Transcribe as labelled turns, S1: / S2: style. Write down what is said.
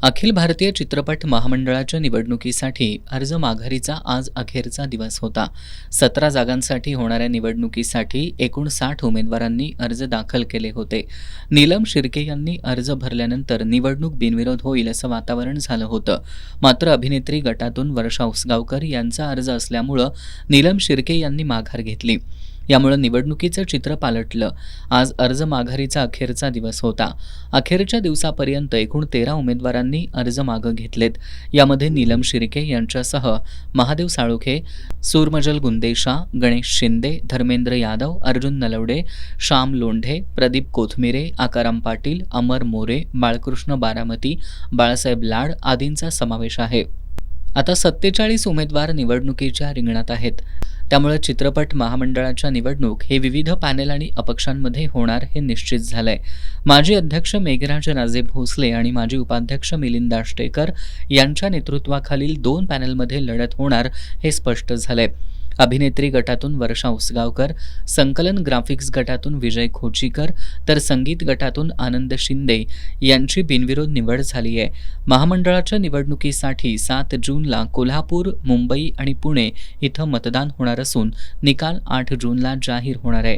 S1: अखिल भारतीय चित्रपट महामंडळाच्या निवडणुकीसाठी अर्ज माघारीचा आज अखेरचा दिवस होता. 17 जागांसाठी होणाऱ्या निवडणुकीसाठी एकूण 60 उमेदवारांनी अर्ज दाखल केले होते. नीलम शिर्के यांनी अर्ज भरल्यानंतर निवडणूक बिनविरोध होईल असं वातावरण झालं होतं. मात्र अभिनेत्री गटातून वर्षा उसगावकर यांचा अर्ज असल्यामुळं नीलम शिर्के यांनी माघार घेतली. यामुळे निवडणुकीचं चित्र पालटलं. आज अर्ज माघारीचा अखेरचा दिवस होता. अखेरच्या दिवसापर्यंत एकूण 13 उमेदवारांनी अर्ज मागं घेतलेत. यामध्ये नीलम शिर्के यांच्यासह महादेव साळुखे, सूरमजल गुंदेशा, गणेश शिंदे, धर्मेंद्र यादव, अर्जुन नलवडे, श्याम लोंढे, प्रदीप कोथमिरे, आकाराम पाटील, अमर मोरे, बाळकृष्ण बारामती, बाळासाहेब लाड आदींचा समावेश आहे. आता 47 उमेदवार निवडणुकीच्या रिंगणात आहेत. त्यामुळे चित्रपट महामंडळाच्या निवडणूक हे विविध पॅनेल आणि अपक्षांमध्ये होणार हे निश्चित झालंय. माजी अध्यक्ष मेघराज राजे भोसले आणि माजी उपाध्यक्ष मिलिंद दाष्टेकर यांच्या नेतृत्वाखालील 2 पॅनेलमध्ये लढत होणार हे स्पष्ट झालंय. अभिनेत्री गटातून वर्षा उसगावकर, संकलन ग्राफिक्स गटातून विजय खोचीकर तर संगीत गटातून आनंद शिंदे यांची बिनविरोध निवड झाली आहे. महामंडळाच्या निवडणुकीसाठी 7 जूनला कोल्हापूर, मुंबई आणि पुणे इथं मतदान होणार असून निकाल 8 जूनला जाहीर होणार आहे.